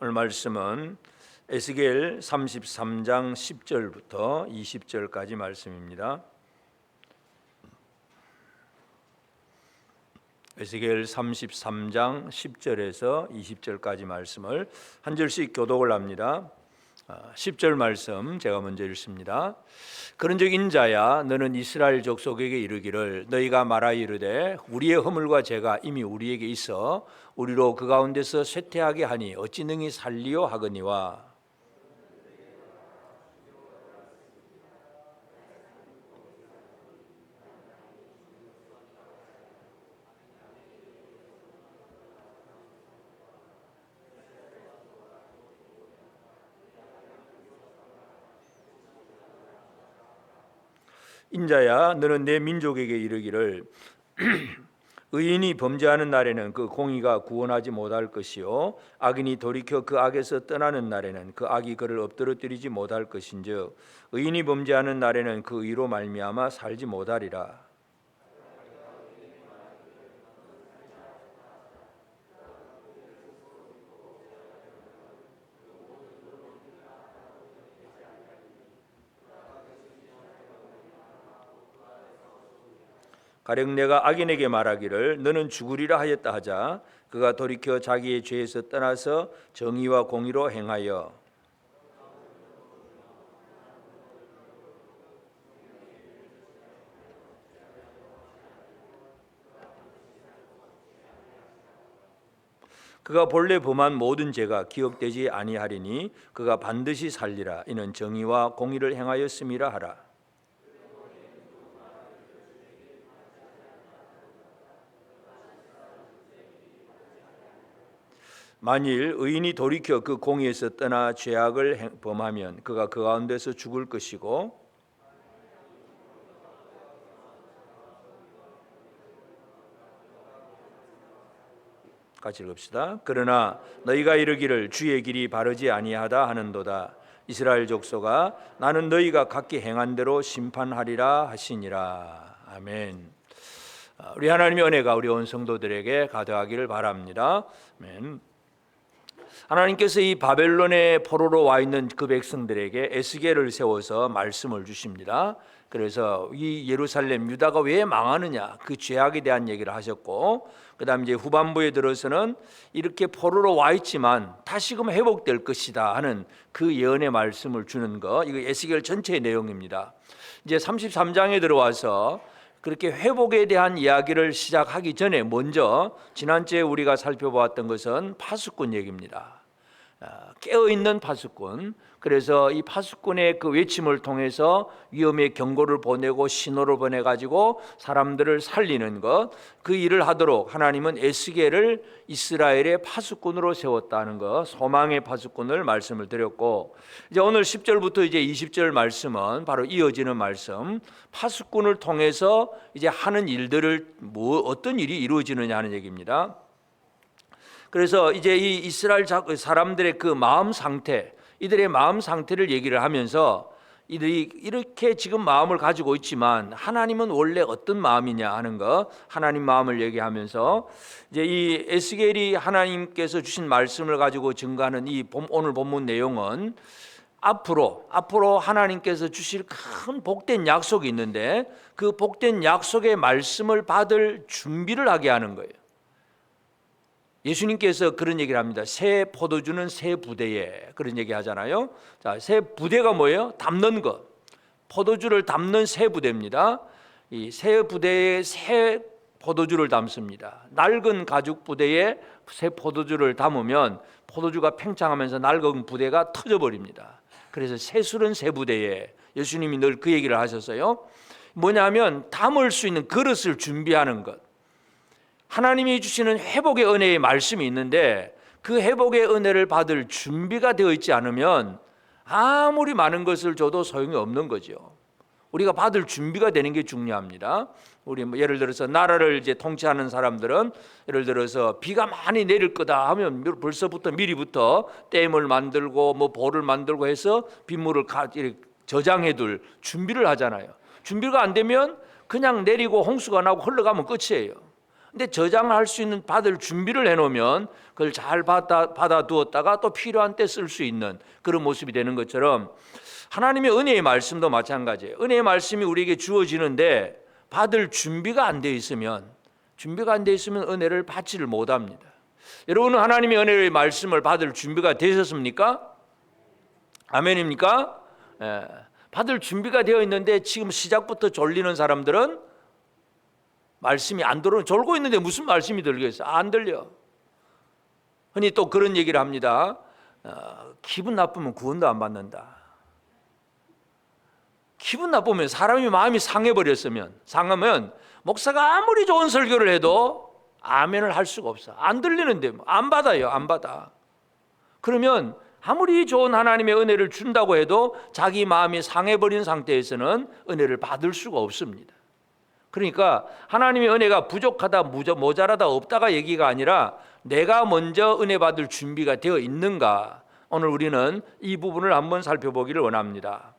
오늘 말씀은 에스겔 33장 10절부터 20절까지 말씀입니다. 에스겔 33장 10절에서 20절까지 말씀을 한 절씩 교독을 합니다. 10절 말씀 제가 먼저 읽습니다. 그런즉 인자야, 너는 이스라엘 족속에게 이르기를, 너희가 말하여 이르되 우리의 허물과 죄가 이미 우리에게 있어 우리로 그 가운데서 쇠퇴하게 하니 어찌 능히 살리요 하거니와, 인자야, 너는 내 민족에게 이르기를 의인이 범죄하는 날에는 그 공의가 구원하지 못할 것이요 악인이 돌이켜 그 악에서 떠나는 날에는 그 악이 그를 엎드러뜨리지 못할 것인즉 의인이 범죄하는 날에는 그 의로 말미암아 살지 못하리라. 가령 내가 악인에게 말하기를 너는 죽으리라 하였다 하자 그가 돌이켜 자기의 죄에서 떠나서 정의와 공의로 행하여 그가 본래 범한 모든 죄가 기억되지 아니하리니 그가 반드시 살리라. 이는 정의와 공의를 행하였음이라 하라. 만일 의인이 돌이켜 그 공의에서 떠나 죄악을 범하면 그가 그 가운데서 죽을 것이고, 같이 읽읍시다. 그러나 너희가 이르기를 주의 길이 바르지 아니하다 하는도다. 이스라엘 족속아, 나는 너희가 각기 행한 대로 심판하리라 하시니라. 아멘. 우리 하나님의 은혜가 우리 온 성도들에게 가득하기를 바랍니다. 아멘. 하나님께서 이 바벨론의 포로로 와 있는 그 백성들에게 에스겔을 세워서 말씀을 주십니다. 그래서 이 예루살렘 유다가 왜 망하느냐, 그 죄악에 대한 얘기를 하셨고, 그다음 이제 후반부에 들어서는 이렇게 포로로 와 있지만 다시금 회복될 것이다 하는 그 예언의 말씀을 주는 거, 이거 에스겔 전체의 내용입니다. 이제 33장에 들어와서 그렇게 회복에 대한 이야기를 시작하기 전에 먼저 지난주에 우리가 살펴보았던 것은 파수꾼 얘기입니다. 깨어있는 파수꾼. 그래서 이 파수꾼의 그 외침을 통해서 위험의 경고를 보내고 신호를 보내가지고 사람들을 살리는 것, 그 일을 하도록 하나님은 에스겔을 이스라엘의 파수꾼으로 세웠다는 것, 소망의 파수꾼을 말씀을 드렸고, 이제 오늘 10절부터 이제 20절 말씀은 바로 이어지는 말씀, 파수꾼을 통해서 이제 하는 일들을 어떤 일이 이루어지느냐 하는 얘기입니다. 그래서 이제 이 이스라엘 사람들의 그 마음 상태, 이들의 마음 상태를 얘기를 하면서 이들이 이렇게 지금 마음을 가지고 있지만 하나님은 원래 어떤 마음이냐 하는 거, 하나님 마음을 얘기하면서 이제 이 에스겔이 하나님께서 주신 말씀을 가지고 증거하는 이 오늘 본문 내용은 앞으로 하나님께서 주실 큰 복된 약속이 있는데 그 복된 약속의 말씀을 받을 준비를 하게 하는 거예요. 예수님께서 그런 얘기를 합니다. 새 포도주는 새 부대에, 그런 얘기 하잖아요. 자, 새 부대가 뭐예요? 담는 것. 포도주를 담는 새 부대입니다. 이 새 부대에 새 포도주를 담습니다. 낡은 가죽 부대에 새 포도주를 담으면 포도주가 팽창하면서 낡은 부대가 터져버립니다. 그래서 새 술은 새 부대에, 예수님이 늘 그 얘기를 하셨어요. 뭐냐면 담을 수 있는 그릇을 준비하는 것. 하나님이 주시는 회복의 은혜의 말씀이 있는데 그 회복의 은혜를 받을 준비가 되어 있지 않으면 아무리 많은 것을 줘도 소용이 없는 거죠. 우리가 받을 준비가 되는 게 중요합니다. 우리 예를 들어서 나라를 이제 통치하는 사람들은 예를 들어서 비가 많이 내릴 거다 하면 벌써부터 미리부터 댐을 만들고 뭐 보를 만들고 해서 빗물을 저장해둘 준비를 하잖아요. 준비가 안 되면 그냥 내리고 홍수가 나고 흘러가면 끝이에요. 근데 저장할 수 있는 받을 준비를 해놓으면 그걸 잘 받아두었다가 또 필요한 때 쓸 수 있는 그런 모습이 되는 것처럼 하나님의 은혜의 말씀도 마찬가지예요. 은혜의 말씀이 우리에게 주어지는데 받을 준비가 안 돼 있으면 은혜를 받지를 못합니다. 여러분은 하나님의 은혜의 말씀을 받을 준비가 되셨습니까? 아멘입니까? 예. 받을 준비가 되어 있는데 지금 시작부터 졸리는 사람들은 말씀이 안 들어오는, 졸고 있는데 무슨 말씀이 들겠어요? 안 들려. 흔히 또 그런 얘기를 합니다. 기분 나쁘면 구원도 안 받는다. 기분 나쁘면 사람이 마음이 상하면 목사가 아무리 좋은 설교를 해도 아멘을 할 수가 없어. 안 들리는데 안 받아요. 안 받아. 그러면 아무리 좋은 하나님의 은혜를 준다고 해도 자기 마음이 상해버린 상태에서는 은혜를 받을 수가 없습니다. 그러니까 하나님의 은혜가 부족하다, 모자라다, 없다가 얘기가 아니라 내가 먼저 은혜 받을 준비가 되어 있는가. 오늘 우리는 이 부분을 한번 살펴보기를 원합니다.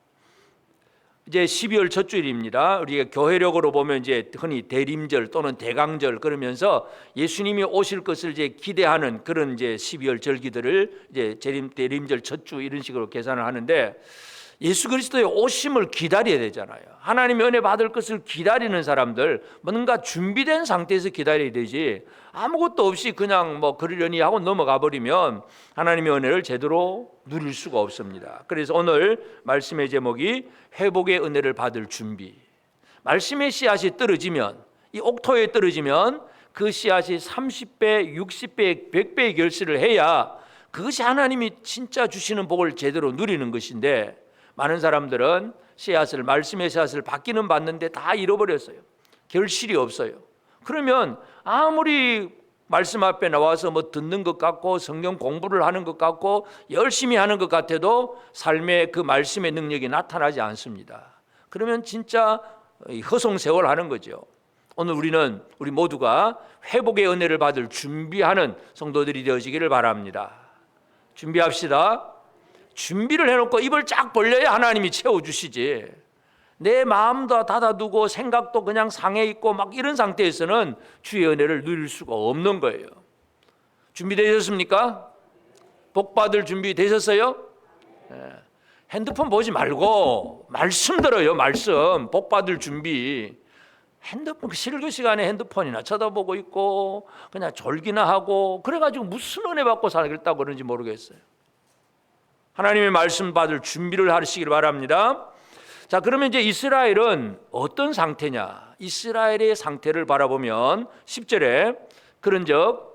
이제 12월 첫 주일입니다. 우리가 교회력으로 보면 이제 흔히 대림절 또는 대강절 그러면서 예수님이 오실 것을 이제 기대하는 그런 이제 12월 절기들을 이제 대림절 첫 주 이런 식으로 계산을 하는데 예수 그리스도의 오심을 기다려야 되잖아요. 하나님의 은혜 받을 것을 기다리는 사람들, 뭔가 준비된 상태에서 기다려야 되지 아무것도 없이 그냥 뭐 그러려니 하고 넘어가 버리면 하나님의 은혜를 제대로 누릴 수가 없습니다. 그래서 오늘 말씀의 제목이 회복의 은혜를 받을 준비. 말씀의 씨앗이 떨어지면, 이 옥토에 떨어지면 그 씨앗이 30배, 60배, 100배의 결실을 해야 그것이 하나님이 진짜 주시는 복을 제대로 누리는 것인데 많은 사람들은 말씀의 씨앗을 받기는 받는데 다 잃어버렸어요. 결실이 없어요. 그러면 아무리 말씀 앞에 나와서 뭐 듣는 것 같고 성경 공부를 하는 것 같고 열심히 하는 것 같아도 삶의 그 말씀의 능력이 나타나지 않습니다. 그러면 진짜 허송세월 하는 거죠. 오늘 우리 모두가 회복의 은혜를 받을 준비하는 성도들이 되어지기를 바랍니다. 준비합시다. 준비를 해놓고 입을 쫙 벌려야 하나님이 채워주시지. 내 마음도 닫아두고 생각도 그냥 상해 있고 막 이런 상태에서는 주의 은혜를 누릴 수가 없는 거예요. 준비되셨습니까? 복 받을 준비 되셨어요? 핸드폰 보지 말고 말씀 들어요. 말씀. 복 받을 준비. 핸드폰 실교 시간에 핸드폰이나 쳐다보고 있고 그냥 졸기나 하고 그래가지고 무슨 은혜 받고 살겠다고 그런지 모르겠어요. 하나님의 말씀 받을 준비를 하시길 바랍니다. 자, 그러면 이제 이스라엘은 어떤 상태냐? 이스라엘의 상태를 바라보면 10절에 그런즉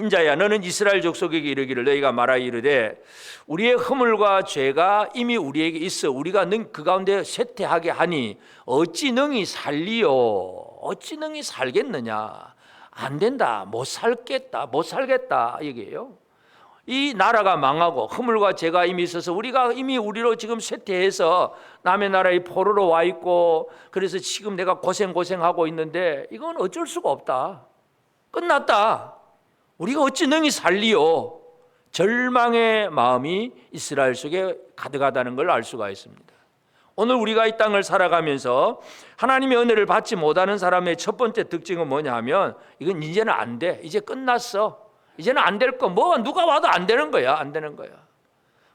인자야 너는 이스라엘 족속에게 이르기를 너희가 말하여 이르되 우리의 허물과 죄가 이미 우리에게 있어 우리가 능 그 가운데 쇠퇴하게 하니 어찌 능히 살리요? 어찌 능히 살겠느냐? 안 된다. 못 살겠다 얘기예요. 이 나라가 망하고 허물과 죄가 이미 있어서 우리가 이미 우리로 지금 쇠퇴해서 남의 나라에 포로로 와 있고 그래서 지금 내가 고생하고 있는데 이건 어쩔 수가 없다. 끝났다. 우리가 어찌 능히 살리요? 절망의 마음이 이스라엘 속에 가득하다는 걸 알 수가 있습니다. 오늘 우리가 이 땅을 살아가면서 하나님의 은혜를 받지 못하는 사람의 첫 번째 특징은 뭐냐 하면 이건 이제는 안 돼. 이제 끝났어. 이제는 안 될 거. 누가 와도 안 되는 거야. 안 되는 거야.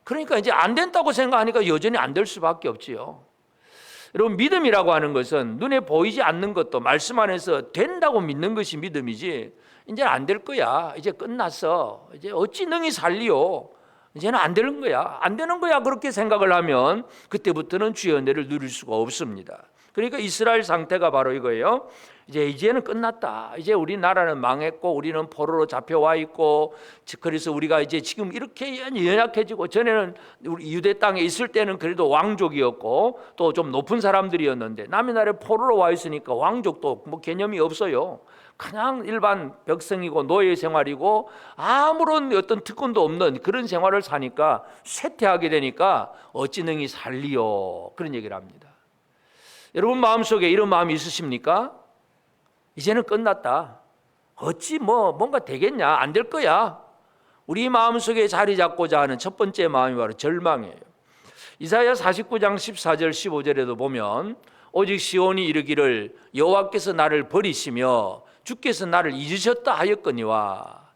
그러니까 이제 안 된다고 생각하니까 여전히 안 될 수밖에 없지요. 여러분 믿음이라고 하는 것은 눈에 보이지 않는 것도 말씀 안에서 된다고 믿는 것이 믿음이지 이제 안 될 거야. 이제 끝났어. 이제 어찌 능히 살리요. 이제는 안 되는 거야. 안 되는 거야. 그렇게 생각을 하면 그때부터는 주의 은혜를 누릴 수가 없습니다. 그러니까 이스라엘 상태가 바로 이거예요. 이제는 끝났다. 이제 우리 나라는 망했고 우리는 포로로 잡혀와 있고 그래서 우리가 이제 지금 이렇게 연약해지고 전에는 우리 유대 땅에 있을 때는 그래도 왕족이었고 또 좀 높은 사람들이었는데 남의 나라에 포로로 와 있으니까 왕족도 뭐 개념이 없어요. 그냥 일반 백성이고 노예 생활이고 아무런 어떤 특권도 없는 그런 생활을 사니까 쇠퇴하게 되니까 어찌 능히 살리요. 그런 얘기를 합니다. 여러분 마음속에 이런 마음이 있으십니까? 이제는 끝났다. 어찌 뭔가 되겠냐? 안 될 거야. 우리 마음속에 자리 잡고자 하는 첫 번째 마음이 바로 절망이에요. 이사야 49장 14절 15절에도 보면 오직 시온이 이르기를 여호와께서 나를 버리시며 주께서 나를 잊으셨다 하였거니와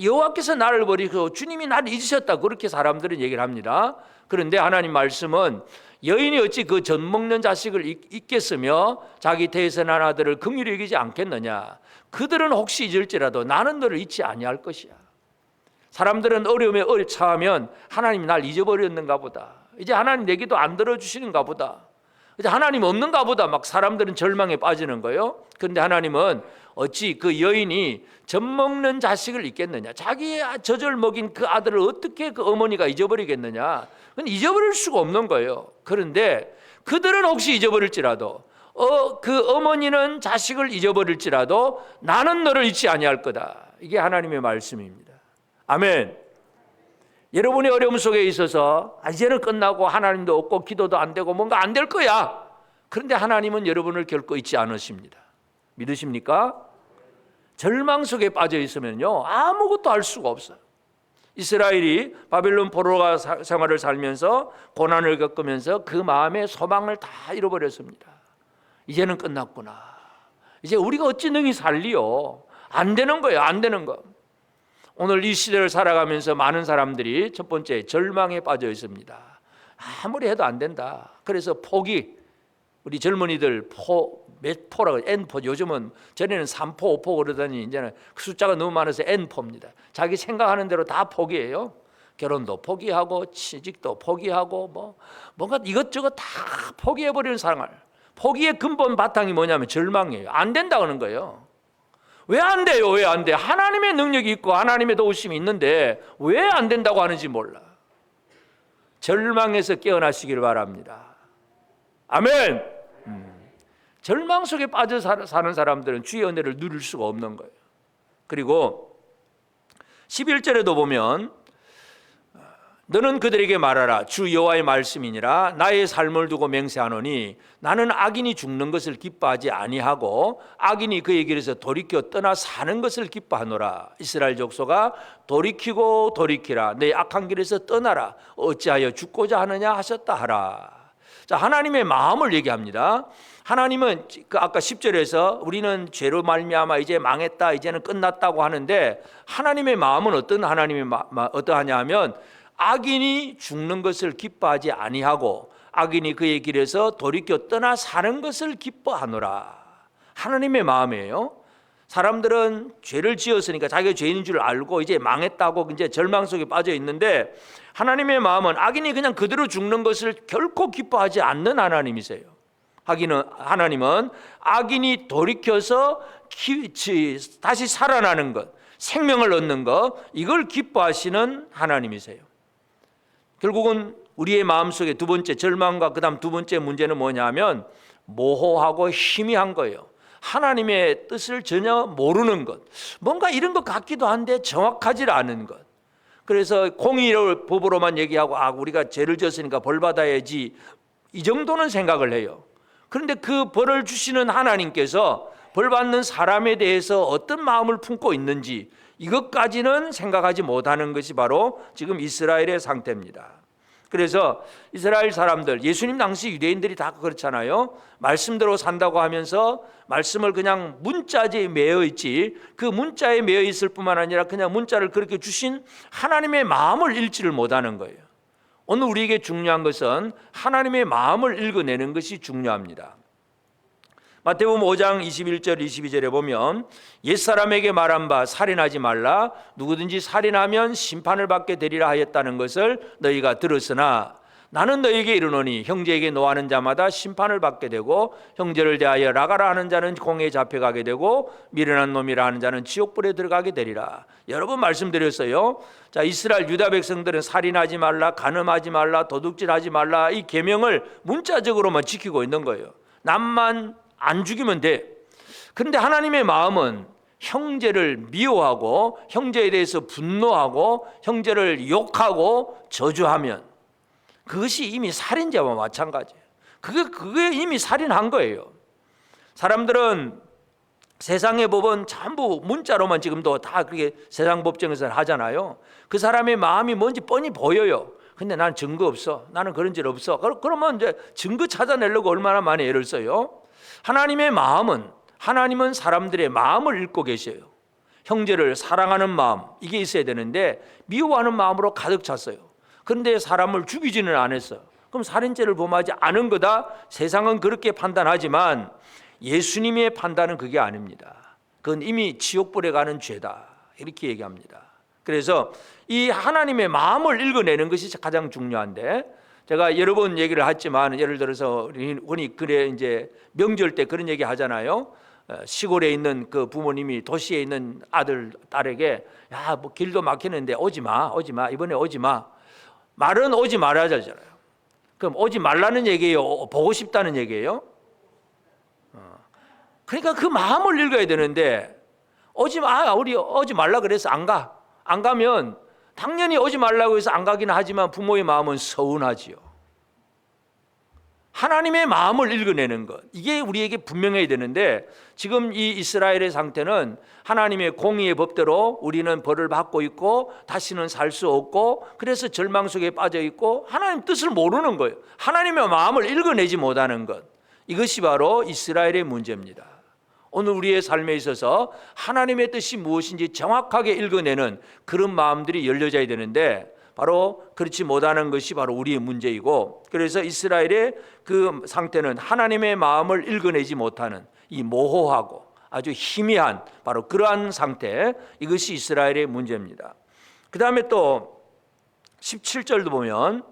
여호와께서 나를 버리고 주님이 나를 잊으셨다, 그렇게 사람들은 얘기를 합니다. 그런데 하나님 말씀은 여인이 어찌 그 젖 먹는 자식을 잊겠으며 자기 태에서 난 아들을 긍휼히 여기지 않겠느냐. 그들은 혹시 잊을지라도 나는 너를 잊지 아니할 것이야. 사람들은 어려움에 처하면 하나님이 날 잊어버렸는가 보다, 이제 하나님 내 기도 안 들어주시는가 보다, 이제 하나님 없는가 보다, 막 사람들은 절망에 빠지는 거예요. 그런데 하나님은 어찌 그 여인이 젖 먹는 자식을 잊겠느냐. 자기의 젖을 먹인 그 아들을 어떻게 그 어머니가 잊어버리겠느냐. 그건 잊어버릴 수가 없는 거예요. 그런데 그들은 혹시 잊어버릴지라도 그 어머니는 자식을 잊어버릴지라도 나는 너를 잊지 아니할 거다. 이게 하나님의 말씀입니다. 아멘. 여러분의 어려움 속에 있어서 이제는 끝나고 하나님도 없고 기도도 안 되고 뭔가 안 될 거야. 그런데 하나님은 여러분을 결코 잊지 않으십니다. 믿으십니까? 절망 속에 빠져 있으면요 아무것도 할 수가 없어요. 이스라엘이 바벨론 포로가 생활을 살면서 고난을 겪으면서 그 마음의 소망을 다 잃어버렸습니다. 이제는 끝났구나. 이제 우리가 어찌 능히 살리요. 안 되는 거예요. 안 되는 거. 오늘 이 시대를 살아가면서 많은 사람들이 첫 번째 절망에 빠져 있습니다. 아무리 해도 안 된다. 그래서 포기. 우리 젊은이들 몇 포라고 N포, 요즘은 전에는 3포, 5포 그러더니 이제는 숫자가 너무 많아서 N포입니다. 자기 생각하는 대로 다 포기해요. 결혼도 포기하고 취직도 포기하고 뭔가 이것저것 다 포기해버리는 생활. 포기의 근본 바탕이 뭐냐면 절망이에요. 안 된다 그러는 거예요. 왜 안 돼요? 왜 안 돼? 하나님의 능력이 있고 하나님의 도우심이 있는데 왜 안 된다고 하는지 몰라. 절망에서 깨어나시길 바랍니다. 아멘. 절망 속에 빠져 사는 사람들은 주의 은혜를 누릴 수가 없는 거예요. 그리고 11절에도 보면 너는 그들에게 말하라. 주 여호와의 말씀이니라. 나의 삶을 두고 맹세하노니 나는 악인이 죽는 것을 기뻐하지 아니하고 악인이 그의 길에서 돌이켜 떠나 사는 것을 기뻐하노라. 이스라엘 족속아 돌이키고 돌이키라. 내 악한 길에서 떠나라. 어찌하여 죽고자 하느냐 하셨다 하라. 자, 하나님의 마음을 얘기합니다. 하나님은 아까 10절에서 우리는 죄로 말미암아 이제 망했다, 이제는 끝났다고 하는데 하나님의 마음은 어떠하냐 하면 악인이 죽는 것을 기뻐하지 아니하고 악인이 그의 길에서 돌이켜 떠나 사는 것을 기뻐하노라. 하나님의 마음이에요. 사람들은 죄를 지었으니까 자기가 죄인인 줄 알고 이제 망했다고 이제 절망 속에 빠져 있는데 하나님의 마음은 악인이 그냥 그대로 죽는 것을 결코 기뻐하지 않는 하나님이세요. 하나님은 악인이 돌이켜서 다시 살아나는 것, 생명을 얻는 것, 이걸 기뻐하시는 하나님이세요. 결국은 우리의 마음속에 두 번째 절망과 그다음 두 번째 문제는 뭐냐면 모호하고 희미한 거예요. 하나님의 뜻을 전혀 모르는 것, 뭔가 이런 것 같기도 한데 정확하지 않은 것. 그래서 공의를 법으로만 얘기하고 우리가 죄를 지었으니까 벌 받아야지, 이 정도는 생각을 해요. 그런데 그 벌을 주시는 하나님께서 벌 받는 사람에 대해서 어떤 마음을 품고 있는지 이것까지는 생각하지 못하는 것이 바로 지금 이스라엘의 상태입니다. 그래서 이스라엘 사람들, 예수님 당시 유대인들이 다 그렇잖아요. 말씀대로 산다고 하면서 말씀을 그냥 문자지에 매여 있지, 그 문자에 매여 있을 뿐만 아니라 그냥 문자를 그렇게 주신 하나님의 마음을 읽지를 못하는 거예요. 오늘 우리에게 중요한 것은 하나님의 마음을 읽어내는 것이 중요합니다. 마태복음 5장 21절 22절에 보면 옛사람에게 말한 바 살인하지 말라, 누구든지 살인하면 심판을 받게 되리라 하였다는 것을 너희가 들었으나 나는 너희에게 이르노니 형제에게 노하는 자마다 심판을 받게 되고 형제를 대하여 나가라 하는 자는 공에 잡혀가게 되고 미련한 놈이라 하는 자는 지옥불에 들어가게 되리라. 여러 번 말씀드렸어요. 자, 이스라엘 유다 백성들은 살인하지 말라, 간음하지 말라, 도둑질하지 말라, 이 계명을 문자적으로만 지키고 있는 거예요. 남만 안 죽이면 돼. 그런데 하나님의 마음은 형제를 미워하고 형제에 대해서 분노하고 형제를 욕하고 저주하면 그것이 이미 살인죄와 마찬가지예요. 그게 이미 살인한 거예요. 사람들은 세상의 법은 전부 문자로만 지금도 다 그렇게 세상 법정에서 하잖아요. 그 사람의 마음이 뭔지 뻔히 보여요. 근데 나는 증거 없어, 나는 그런 일 없어. 그러면 이제 증거 찾아내려고 얼마나 많이 애를 써요. 하나님의 마음은 하나님은 사람들의 마음을 읽고 계셔요. 형제를 사랑하는 마음, 이게 있어야 되는데 미워하는 마음으로 가득 찼어요. 그런데 사람을 죽이지는 않았어요. 그럼 살인죄를 범하지 않은 거다? 세상은 그렇게 판단하지만 예수님의 판단은 그게 아닙니다. 그건 이미 지옥불에 가는 죄다, 이렇게 얘기합니다. 그래서 이 하나님의 마음을 읽어내는 것이 가장 중요한데, 제가 여러 번 얘기를 했지만, 예를 들어서 우리 그래 이제 명절 때 그런 얘기 하잖아요. 시골에 있는 그 부모님이 도시에 있는 아들 딸에게 야, 뭐 길도 막히는데 오지 마, 이번에 오지 마. 말은 오지 말아야잖아요. 그럼 오지 말라는 얘기예요? 보고 싶다는 얘기예요? 그러니까 그 마음을 읽어야 되는데, 오지 마, 우리 오지 말라 그래서 안 가. 안 가면 당연히 오지 말라고 해서 안 가기는 하지만 부모의 마음은 서운하지요. 하나님의 마음을 읽어내는 것, 이게 우리에게 분명해야 되는데, 지금 이 이스라엘의 상태는 하나님의 공의의 법대로 우리는 벌을 받고 있고 다시는 살 수 없고, 그래서 절망 속에 빠져 있고 하나님 뜻을 모르는 거예요. 하나님의 마음을 읽어내지 못하는 것, 이것이 바로 이스라엘의 문제입니다. 오늘 우리의 삶에 있어서 하나님의 뜻이 무엇인지 정확하게 읽어내는 그런 마음들이 열려져야 되는데, 바로 그렇지 못하는 것이 바로 우리의 문제이고, 그래서 이스라엘의 그 상태는 하나님의 마음을 읽어내지 못하는 이 모호하고 아주 희미한 바로 그러한 상태, 이것이 이스라엘의 문제입니다. 그 다음에 또 17절도 보면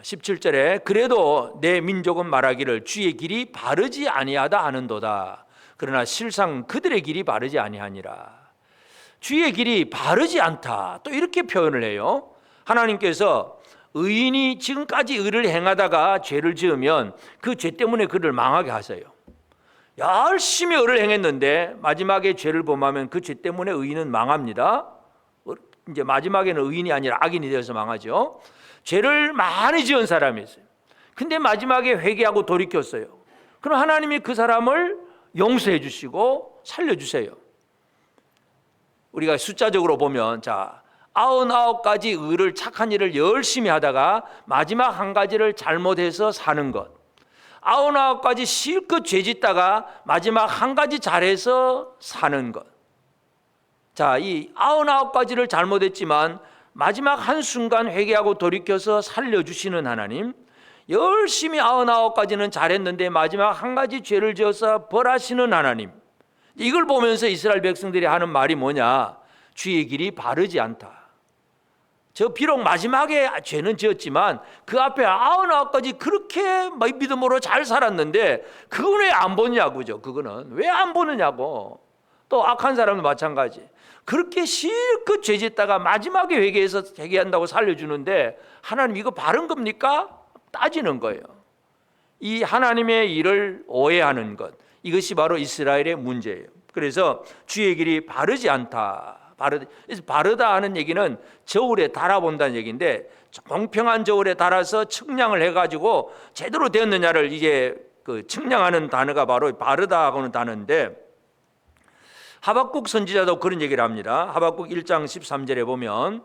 17절에 그래도 내 민족은 말하기를 주의 길이 바르지 아니하다 하는도다. 그러나 실상 그들의 길이 바르지 아니하니라. 주의 길이 바르지 않다, 또 이렇게 표현을 해요. 하나님께서 의인이 지금까지 의를 행하다가 죄를 지으면 그 죄 때문에 그를 망하게 하세요. 열심히 의를 행했는데 마지막에 죄를 범하면 그 죄 때문에 의인은 망합니다. 이제 마지막에는 의인이 아니라 악인이 되어서 망하죠. 죄를 많이 지은 사람이 있어요. 근데 마지막에 회개하고 돌이켰어요. 그럼 하나님이 그 사람을 용서해 주시고 살려주세요. 우리가 숫자적으로 보면, 자, 99가지 의를, 착한 일을 열심히 하다가 마지막 한 가지를 잘못해서 사는 것, 99가지 실컷 죄 짓다가 마지막 한 가지 잘해서 사는 것. 자, 이 99가지를 잘못했지만 마지막 한순간 회개하고 돌이켜서 살려주시는 하나님, 열심히 99가지는 잘했는데 마지막 한 가지 죄를 지어서 벌하시는 하나님, 이걸 보면서 이스라엘 백성들이 하는 말이 뭐냐? 주의 길이 바르지 않다. 저 비록 마지막에 죄는 지었지만 그 앞에 99가지 그렇게 믿음으로 잘 살았는데 그건 왜 안 보냐고죠. 그거는 왜 안 보느냐고. 또 악한 사람도 마찬가지. 그렇게 실컷 죄 짓다가 마지막에 회개해서 회개한다고 살려주는데 하나님 이거 바른 겁니까? 따지는 거예요. 이 하나님의 일을 오해하는 것, 이것이 바로 이스라엘의 문제예요. 그래서 주의 길이 바르지 않다. 바르다 하는 얘기는 저울에 달아본다는 얘기인데, 공평한 저울에 달아서 측량을 해가지고 제대로 되었느냐를 이게 그 측량하는 단어가 바로 바르다 하고는 단어인데, 하박국 선지자도 그런 얘기를 합니다. 하박국 1장 13절에 보면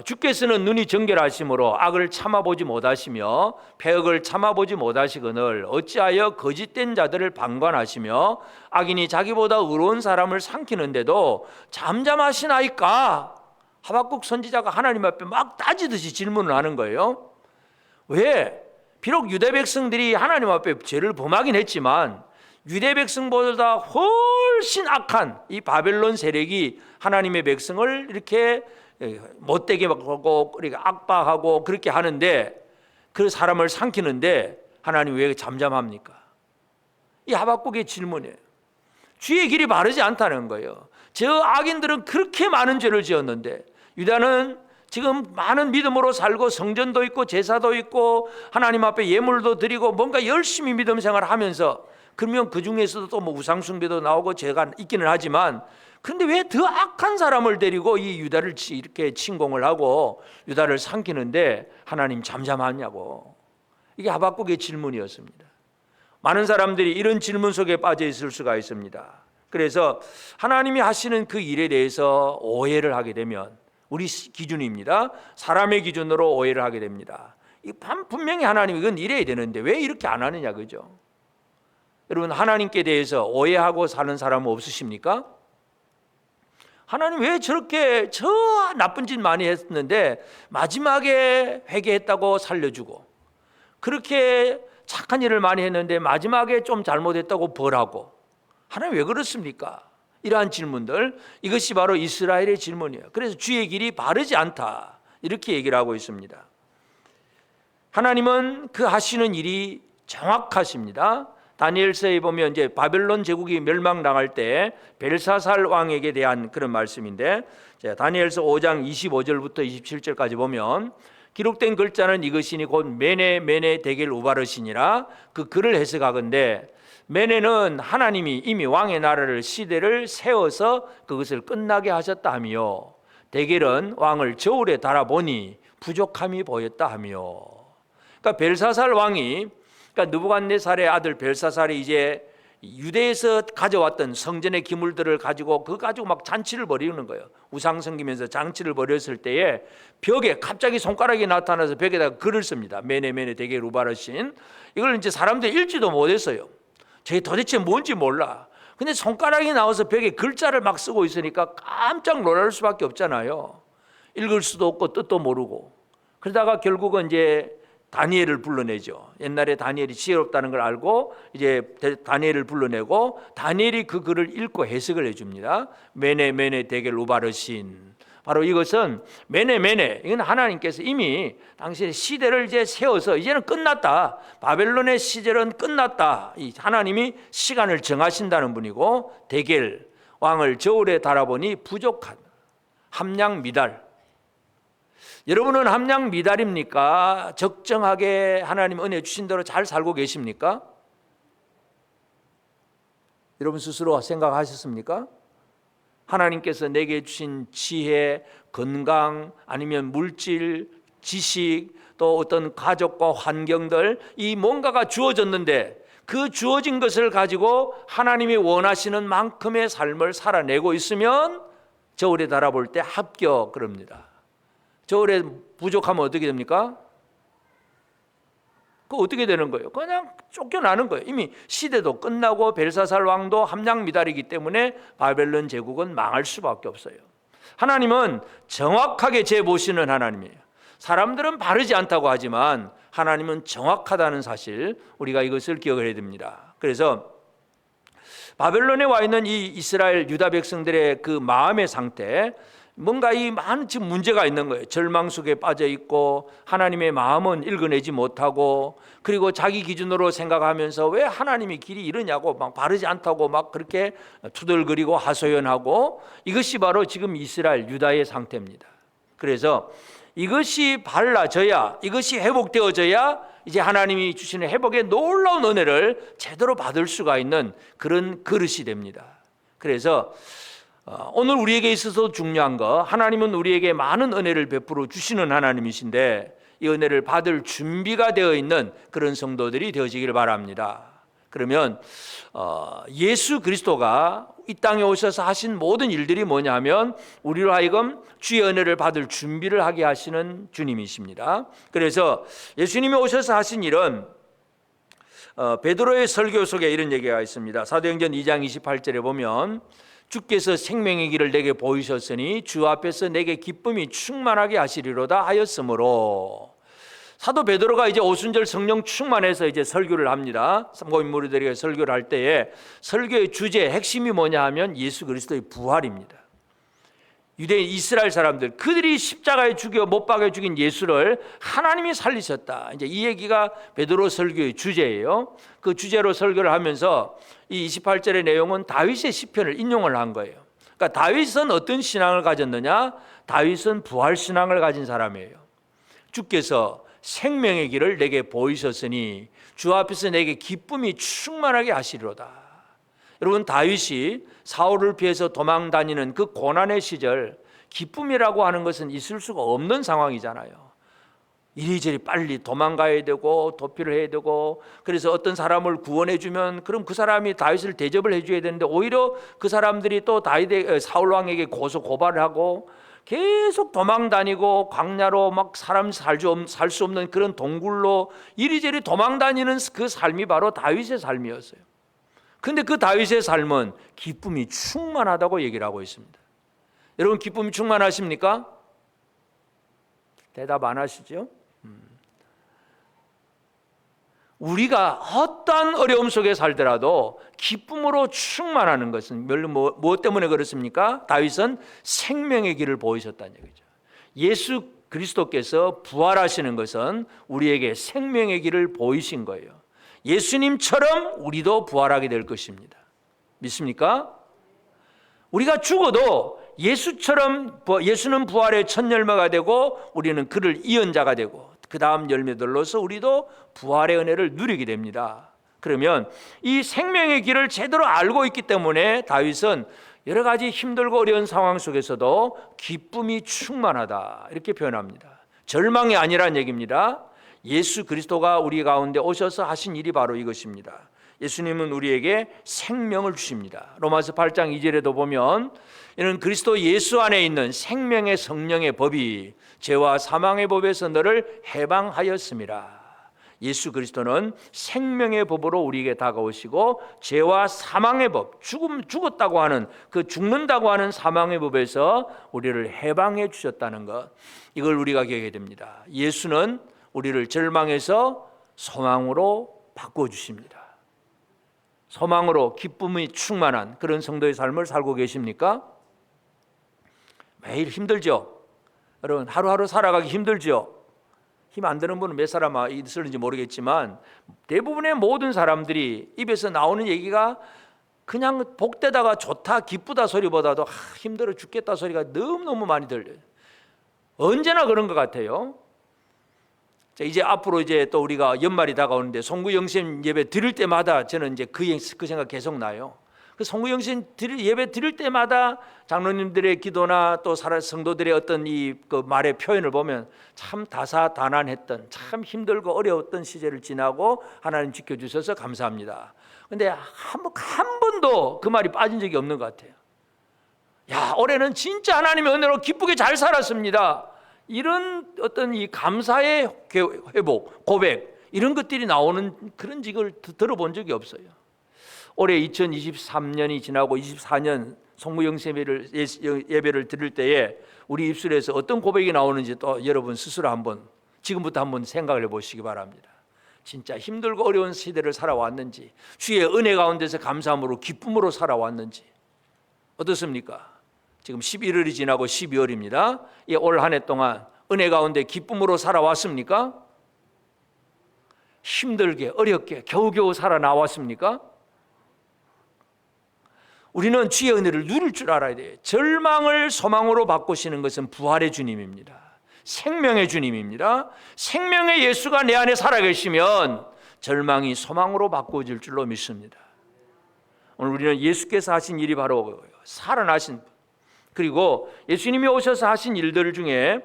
주께서는 눈이 정결하심으로 악을 참아보지 못하시며 패역을 참아보지 못하시거늘 어찌하여 거짓된 자들을 방관하시며 악인이 자기보다 의로운 사람을 삼키는데도 잠잠하시나이까? 하박국 선지자가 하나님 앞에 막 따지듯이 질문을 하는 거예요. 왜? 비록 유대 백성들이 하나님 앞에 죄를 범하긴 했지만 유대 백성보다 훨씬 악한 이 바벨론 세력이 하나님의 백성을 이렇게 못되게 하고 압박하고 그렇게 하는데, 그 사람을 삼키는데 하나님 왜 잠잠합니까? 이 하박국의 질문이에요. 주의 길이 바르지 않다는 거예요. 저 악인들은 그렇게 많은 죄를 지었는데, 유다는 지금 많은 믿음으로 살고 성전도 있고 제사도 있고 하나님 앞에 예물도 드리고 뭔가 열심히 믿음 생활을 하면서, 그러면 그 중에서도 또 뭐 우상숭배도 나오고 죄가 있기는 하지만, 그런데 왜 더 악한 사람을 데리고 이 유다를 이렇게 침공을 하고 유다를 삼키는데 하나님 잠잠하냐고. 이게 하박국의 질문이었습니다. 많은 사람들이 이런 질문 속에 빠져 있을 수가 있습니다. 그래서 하나님이 하시는 그 일에 대해서 오해를 하게 되면, 우리 기준입니다. 사람의 기준으로 오해를 하게 됩니다. 분명히 하나님이 이건 이래야 되는데 왜 이렇게 안 하느냐, 그죠? 여러분, 하나님께 대해서 오해하고 사는 사람은 없으십니까? 하나님 왜 저렇게 저 나쁜 짓 많이 했는데 마지막에 회개했다고 살려주고, 그렇게 착한 일을 많이 했는데 마지막에 좀 잘못했다고 벌하고, 하나님 왜 그렇습니까? 이러한 질문들, 이것이 바로 이스라엘의 질문이에요. 그래서 주의 길이 바르지 않다, 이렇게 얘기를 하고 있습니다. 하나님은 그 하시는 일이 정확하십니다. 다니엘서에 보면 이제 바벨론 제국이 멸망당할 때 벨사살 왕에게 대한 그런 말씀인데, 다니엘서 5장 25절부터 27절까지 보면 기록된 글자는 이것이니 곧 메네 데겔 우바르시니라, 그 글을 해석하건대 메네는 하나님이 이미 왕의 나라를 시대를 세워서 그것을 끝나게 하셨다 하며, 데겔은 왕을 저울에 달아보니 부족함이 보였다 하며. 그러니까 벨사살 왕이, 그러니까 느부갓네살의 아들 벨사살이 이제 유대에서 가져왔던 성전의 기물들을 가지고 그거 가지고 막 잔치를 벌이는 거예요. 우상 섬기면서 잔치를 벌였을 때에 벽에 갑자기 손가락이 나타나서 벽에다가 글을 씁니다. 메네 데겔 우바르신. 이걸 이제 사람들이 읽지도 못했어요. 저게 도대체 뭔지 몰라. 근데 손가락이 나와서 벽에 글자를 막 쓰고 있으니까 깜짝 놀랄 수밖에 없잖아요. 읽을 수도 없고 뜻도 모르고. 그러다가 결국은 이제 다니엘을 불러내죠. 옛날에 다니엘이 지혜롭다는 걸 알고 이제 다니엘을 불러내고, 다니엘이 그 글을 읽고 해석을 해줍니다. 메네 데겔 우바르신. 바로 이것은 메네, 이건 하나님께서 이미 당신의 시대를 이제 세워서 이제는 끝났다, 바벨론의 시절은 끝났다, 이 하나님이 시간을 정하신다는 분이고, 데겔 왕을 저울에 달아보니 부족한 함량 미달. 여러분은 함량 미달입니까? 적정하게 하나님 은혜 주신 대로 잘 살고 계십니까? 여러분 스스로 생각하셨습니까? 하나님께서 내게 주신 지혜, 건강, 아니면 물질, 지식, 또 어떤 가족과 환경들, 이 뭔가가 주어졌는데 그 주어진 것을 가지고 하나님이 원하시는 만큼의 삶을 살아내고 있으면 저울에 달아볼 때 합격, 그럽니다. 저울에 부족하면 어떻게 됩니까? 그 어떻게 되는 거예요? 그냥 쫓겨나는 거예요. 이미 시대도 끝나고 벨사살 왕도 함량 미달이기 때문에 바벨론 제국은 망할 수밖에 없어요. 하나님은 정확하게 재보시는 하나님이에요. 사람들은 바르지 않다고 하지만 하나님은 정확하다는 사실, 우리가 이것을 기억을 해야 됩니다. 그래서 바벨론에 와 있는 이 이스라엘 유다 백성들의 그 마음의 상태, 뭔가 이 많은 지금 문제가 있는 거예요. 절망 속에 빠져 있고, 하나님의 마음은 읽어내지 못하고, 그리고 자기 기준으로 생각하면서 왜 하나님의 길이 이러냐고 막 바르지 않다고 막 그렇게 투덜거리고 하소연하고, 이것이 바로 지금 이스라엘 유다의 상태입니다. 그래서 이것이 발라져야, 이것이 회복되어져야 이제 하나님이 주시는 회복의 놀라운 은혜를 제대로 받을 수가 있는 그런 그릇이 됩니다. 그래서 오늘 우리에게 있어서 중요한 거, 하나님은 우리에게 많은 은혜를 베풀어 주시는 하나님이신데 이 은혜를 받을 준비가 되어 있는 그런 성도들이 되어지기를 바랍니다. 그러면 예수 그리스도가 이 땅에 오셔서 하신 모든 일들이 뭐냐 하면 우리로 하여금 주의 은혜를 받을 준비를 하게 하시는 주님이십니다. 그래서 예수님이 오셔서 하신 일은 베드로의 설교 속에 이런 얘기가 있습니다. 사도행전 2장 28절에 보면 주께서 생명의 길을 내게 보이셨으니 주 앞에서 내게 기쁨이 충만하게 하시리로다 하였으므로, 사도 베드로가 이제 오순절 성령 충만해서 이제 설교를 합니다. 삼고인 무리들에게 설교를 할 때에 설교의 주제 핵심이 뭐냐 하면 예수 그리스도의 부활입니다. 유대인 이스라엘 사람들, 그들이 십자가에 죽여 못 박아 죽인 예수를 하나님이 살리셨다, 이제 이 얘기가 베드로 설교의 주제예요. 그 주제로 설교를 하면서 이 28절의 내용은 다윗의 시편을 인용을 한 거예요. 그러니까 다윗은 어떤 신앙을 가졌느냐? 다윗은 부활 신앙을 가진 사람이에요. 주께서 생명의 길을 내게 보이셨으니 주 앞에서 내게 기쁨이 충만하게 하시리로다. 여러분, 다윗이 사울을 피해서 도망 다니는 그 고난의 시절, 기쁨이라고 하는 것은 있을 수가 없는 상황이잖아요. 이리저리 빨리 도망가야 되고 도피를 해야 되고, 그래서 어떤 사람을 구원해 주면 그럼 그 사람이 다윗을 대접을 해줘야 되는데 오히려 그 사람들이 또 사울 왕에게 고소 고발을 하고 계속 도망 다니고 광야로 막 사람 살 수 없는 그런 동굴로 이리저리 도망 다니는 그 삶이 바로 다윗의 삶이었어요. 근데 그 다윗의 삶은 기쁨이 충만하다고 얘기를 하고 있습니다. 여러분 기쁨이 충만하십니까? 대답 안 하시죠? 우리가 어떠한 어려움 속에 살더라도 기쁨으로 충만하는 것은 무엇 때문에 그렇습니까? 다윗은 생명의 길을 보이셨다는 얘기죠. 예수 그리스도께서 부활하시는 것은 우리에게 생명의 길을 보이신 거예요. 예수님처럼 우리도 부활하게 될 것입니다. 믿습니까? 우리가 죽어도 예수는 부활의 첫 열매가 되고 우리는 그를 이은 자가 되고 그 다음 열매들로서 우리도 부활의 은혜를 누리게 됩니다. 그러면 이 생명의 길을 제대로 알고 있기 때문에 다윗은 여러 가지 힘들고 어려운 상황 속에서도 기쁨이 충만하다 이렇게 표현합니다. 절망이 아니란 얘기입니다. 예수 그리스도가 우리 가운데 오셔서 하신 일이 바로 이것입니다. 예수님은 우리에게 생명을 주십니다. 로마서 8장 2절에도 보면 이는 그리스도 예수 안에 있는 생명의 성령의 법이 죄와 사망의 법에서 너를 해방하였음이라. 예수 그리스도는 생명의 법으로 우리에게 다가오시고 죄와 사망의 법, 죽었다고 하는 그 죽는다고 하는 사망의 법에서 우리를 해방해 주셨다는 것, 이걸 우리가 기억해야 됩니다. 예수는 우리를 절망에서 소망으로 바꿔주십니다. 소망으로 기쁨이 충만한 그런 성도의 삶을 살고 계십니까? 매일 힘들죠? 여러분 하루하루 살아가기 힘들죠? 힘 안 드는 분은 몇 사람 있을지 모르겠지만 대부분의 모든 사람들이 입에서 나오는 얘기가 그냥 복되다가 좋다 기쁘다 소리보다도 힘들어 죽겠다 소리가 너무너무 많이 들려요. 언제나 그런 것 같아요. 자, 이제 앞으로 이제 또 우리가 연말이 다가오는데 송구영신 예배 드릴 때마다 저는 이제 그 생각 계속 나요. 그 송구영신 예배 드릴 때마다 장로님들의 기도나 또 성도들의 어떤 그 말의 표현을 보면 참 다사다난했던, 참 힘들고 어려웠던 시절을 지나고 하나님 지켜주셔서 감사합니다. 근데 한 번도 그 말이 빠진 적이 없는 것 같아요. 야, 올해는 진짜 하나님의 은혜로 기쁘게 잘 살았습니다. 이런 어떤 이 감사의 회복, 고백 이런 것들이 나오는 그런 직을 들어본 적이 없어요. 올해 2023년이 지나고 24년 송구영신 예배를 드릴 때에 우리 입술에서 어떤 고백이 나오는지 또 여러분 스스로 지금부터 한번 생각을 해보시기 바랍니다. 진짜 힘들고 어려운 시대를 살아왔는지, 주의 은혜 가운데서 감사함으로 기쁨으로 살아왔는지 어떻습니까? 지금 11월이 지나고 12월입니다. 올 한 해 동안 은혜 가운데 기쁨으로 살아왔습니까? 힘들게 어렵게 겨우겨우 살아나왔습니까? 우리는 주의 은혜를 누릴 줄 알아야 돼요. 절망을 소망으로 바꾸시는 것은 부활의 주님입니다. 생명의 주님입니다. 생명의 예수가 내 안에 살아계시면 절망이 소망으로 바꿔질 줄로 믿습니다. 오늘 우리는 예수께서 하신 일이 바로 살아나신 분, 그리고 예수님이 오셔서 하신 일들 중에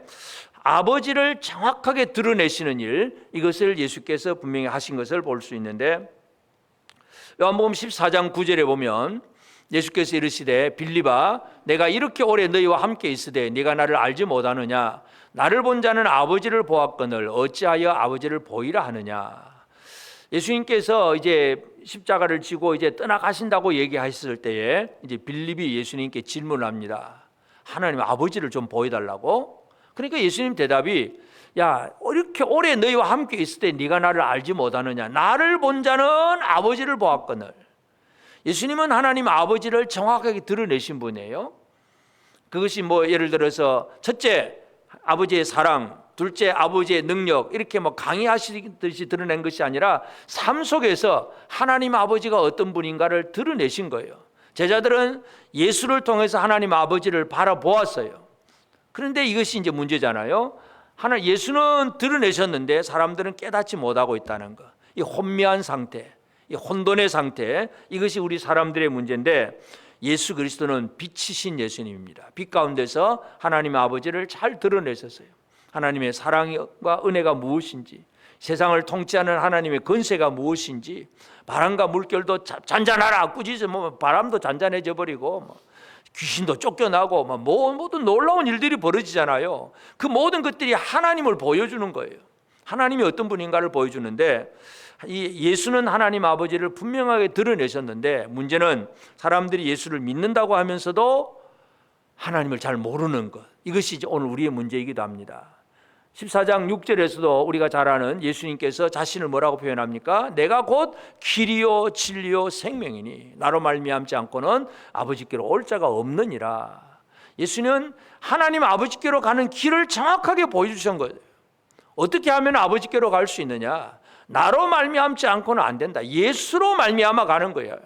아버지를 정확하게 드러내시는 일, 이것을 예수께서 분명히 하신 것을 볼 수 있는데 요한복음 14장 9절에 보면 예수께서 이르시되 빌립아 내가 이렇게 오래 너희와 함께 있으되 네가 나를 알지 못하느냐? 나를 본 자는 아버지를 보았거늘 어찌하여 아버지를 보이라 하느냐? 예수님께서 이제 십자가를 지고 이제 떠나가신다고 얘기하셨을 때에 이제 빌립이 예수님께 질문을 합니다. 하나님 아버지를 좀 보여달라고. 그러니까 예수님 대답이 야, 이렇게 오래 너희와 함께 있을 때 네가 나를 알지 못하느냐? 나를 본 자는 아버지를 보았거늘. 예수님은 하나님 아버지를 정확하게 드러내신 분이에요. 그것이 예를 들어서 첫째 아버지의 사랑, 둘째 아버지의 능력, 이렇게 강의하시듯이 드러낸 것이 아니라 삶 속에서 하나님 아버지가 어떤 분인가를 드러내신 거예요. 제자들은 예수를 통해서 하나님 아버지를 바라보았어요. 그런데 이것이 이제 문제잖아요. 예수는 드러내셨는데 사람들은 깨닫지 못하고 있다는 것. 이 혼미한 상태, 이 혼돈의 상태, 이것이 우리 사람들의 문제인데 예수 그리스도는 빛이신 예수님입니다. 빛 가운데서 하나님 아버지를 잘 드러내셨어요. 하나님의 사랑과 은혜가 무엇인지, 세상을 통치하는 하나님의 권세가 무엇인지, 바람과 물결도 잔잔하라 꾸짖으면 바람도 잔잔해져 버리고 귀신도 쫓겨나고 모든 놀라운 일들이 벌어지잖아요. 그 모든 것들이 하나님을 보여주는 거예요. 하나님이 어떤 분인가를 보여주는데, 이 예수는 하나님 아버지를 분명하게 드러내셨는데, 문제는 사람들이 예수를 믿는다고 하면서도 하나님을 잘 모르는 것, 이것이 오늘 우리의 문제이기도 합니다. 14장 6절에서도 우리가 잘 아는 예수님께서 자신을 뭐라고 표현합니까? 내가 곧 길이요 진리요 생명이니 나로 말미암지 않고는 아버지께로 올 자가 없느니라. 예수는 하나님 아버지께로 가는 길을 정확하게 보여주신 거예요. 어떻게 하면 아버지께로 갈 수 있느냐? 나로 말미암지 않고는 안 된다. 예수로 말미암아 가는 거예요.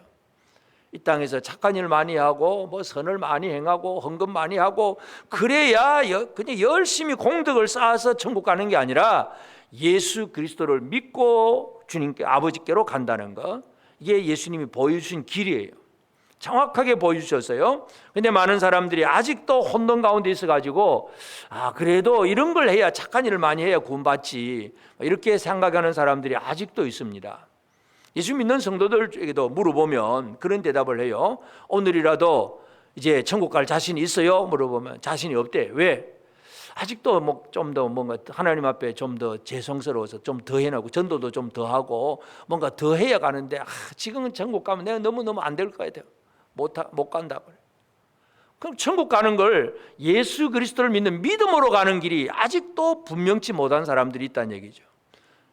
이 땅에서 착한 일 많이 하고 뭐 선을 많이 행하고 헌금 많이 하고 그래야 그냥 열심히 공덕을 쌓아서 천국 가는 게 아니라 예수 그리스도를 믿고 주님께 아버지께로 간다는 거, 이게 예수님이 보여주신 길이에요. 정확하게 보여주셨어요. 근데 많은 사람들이 아직도 혼돈 가운데 있어가지고 그래도 이런 걸 해야, 착한 일을 많이 해야 구원받지, 이렇게 생각하는 사람들이 아직도 있습니다. 예수 믿는 성도들에게도 물어보면 그런 대답을 해요. 오늘이라도 이제 천국 갈 자신이 있어요? 물어보면 자신이 없대. 왜? 아직도 뭐 좀 더 뭔가 하나님 앞에 좀 더 죄송스러워서 좀 더 해나고 전도도 좀 더 하고 뭔가 더 해야 가는데 지금은 천국 가면 내가 너무너무 안 될 것 같아요. 못 간다고. 그럼 천국 가는 걸 예수 그리스도를 믿는 믿음으로 가는 길이 아직도 분명치 못한 사람들이 있다는 얘기죠.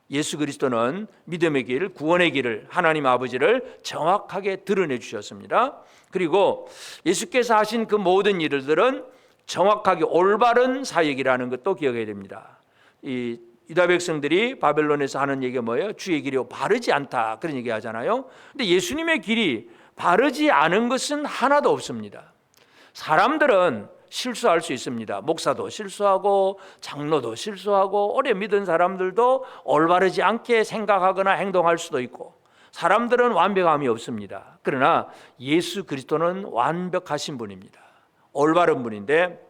예수 그리스도는 믿음의 길, 구원의 길을, 하나님 아버지를 정확하게 드러내 주셨습니다. 그리고 예수께서 하신 그 모든 일들은 정확하게 올바른 사역이라는 것도 기억해야 됩니다. 이 유다 백성들이 바벨론에서 하는 얘기가 뭐예요? 주의 길이 바르지 않다, 그런 얘기 하잖아요. 근데 예수님의 길이 바르지 않은 것은 하나도 없습니다. 사람들은 실수할 수 있습니다. 목사도 실수하고 장로도 실수하고 오래 믿은 사람들도 올바르지 않게 생각하거나 행동할 수도 있고, 사람들은 완벽함이 없습니다. 그러나 예수 그리스도는 완벽하신 분입니다. 올바른 분인데,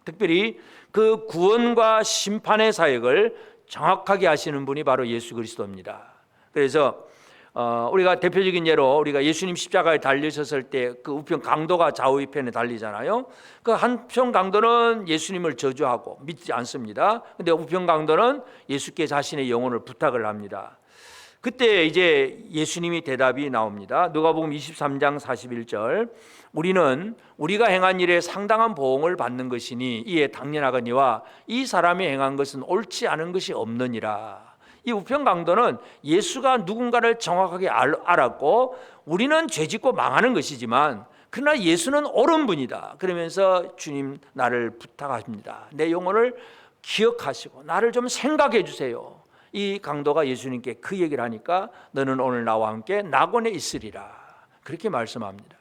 특별히 그 구원과 심판의 사역을 정확하게 하시는 분이 바로 예수 그리스도입니다. 그래서 우리가 대표적인 예로 우리가 예수님 십자가에 달리셨을 때 그 우편 강도가 좌우편에 달리잖아요. 그 한편 강도는 예수님을 저주하고 믿지 않습니다. 근데 우편 강도는 예수께 자신의 영혼을 부탁을 합니다. 그때 이제 예수님이 대답이 나옵니다. 누가복음 23장 41절, 우리는 우리가 행한 일에 상당한 보응을 받는 것이니 이에 당연하거니와 이 사람이 행한 것은 옳지 않은 것이 없느니라. 이 우편 강도는 예수가 누군가를 정확하게 알았고 우리는 죄짓고 망하는 것이지만 그러나 예수는 옳은 분이다. 그러면서 주님 나를 부탁하십니다. 내 영혼을 기억하시고 나를 좀 생각해 주세요. 이 강도가 예수님께 그 얘기를 하니까 너는 오늘 나와 함께 낙원에 있으리라, 그렇게 말씀합니다.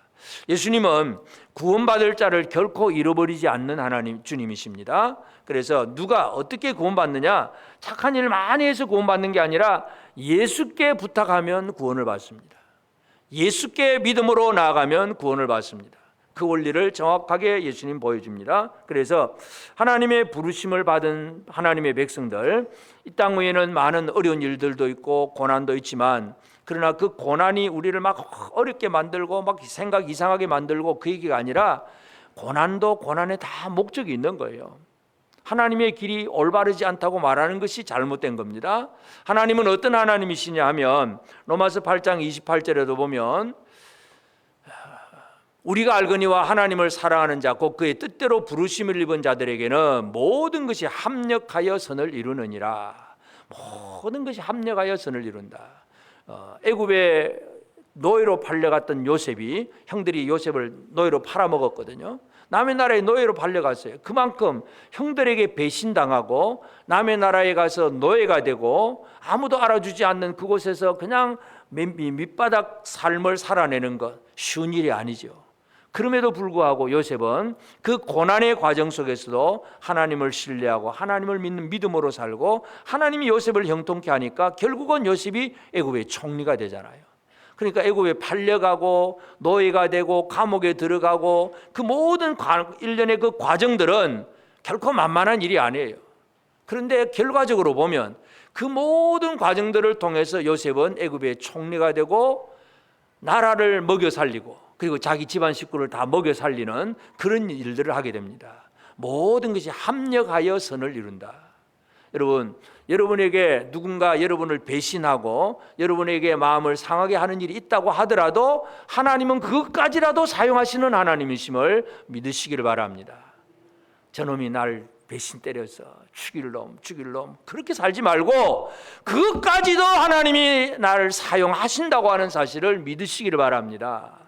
예수님은 구원받을 자를 결코 잃어버리지 않는 하나님 주님이십니다. 그래서 누가 어떻게 구원받느냐, 착한 일을 많이 해서 구원받는 게 아니라 예수께 부탁하면 구원을 받습니다. 예수께 믿음으로 나아가면 구원을 받습니다. 그 원리를 정확하게 예수님 보여줍니다. 그래서 하나님의 부르심을 받은 하나님의 백성들, 이 땅 위에는 많은 어려운 일들도 있고 고난도 있지만, 그러나 그 고난이 우리를 막 어렵게 만들고 막 생각 이상하게 만들고 그 얘기가 아니라, 고난도 고난에 다 목적이 있는 거예요. 하나님의 길이 올바르지 않다고 말하는 것이 잘못된 겁니다. 하나님은 어떤 하나님이시냐 하면 로마서 8장 28절에도 보면 우리가 알거니와 하나님을 사랑하는 자 곧 그의 뜻대로 부르심을 입은 자들에게는 모든 것이 합력하여 선을 이루느니라. 모든 것이 합력하여 선을 이룬다. 애굽에 노예로 팔려갔던 요셉이, 형들이 요셉을 노예로 팔아먹었거든요. 남의 나라에 노예로 팔려갔어요. 그만큼 형들에게 배신당하고 남의 나라에 가서 노예가 되고 아무도 알아주지 않는 그곳에서 그냥 밑바닥 삶을 살아내는 것 쉬운 일이 아니죠. 그럼에도 불구하고 요셉은 그 고난의 과정 속에서도 하나님을 신뢰하고 하나님을 믿는 믿음으로 살고, 하나님이 요셉을 형통케 하니까 결국은 요셉이 애굽의 총리가 되잖아요. 그러니까 애굽에 팔려가고 노예가 되고 감옥에 들어가고 그 모든 일련의 그 과정들은 결코 만만한 일이 아니에요. 그런데 결과적으로 보면 그 모든 과정들을 통해서 요셉은 애굽의 총리가 되고 나라를 먹여 살리고 그리고 자기 집안 식구를 다 먹여 살리는 그런 일들을 하게 됩니다. 모든 것이 합력하여 선을 이룬다. 여러분, 여러분에게 누군가 여러분을 배신하고 여러분에게 마음을 상하게 하는 일이 있다고 하더라도 하나님은 그것까지라도 사용하시는 하나님이심을 믿으시기를 바랍니다. 저놈이 날 배신 때려서 죽일 놈 그렇게 살지 말고 그것까지도 하나님이 나를 사용하신다고 하는 사실을 믿으시기를 바랍니다.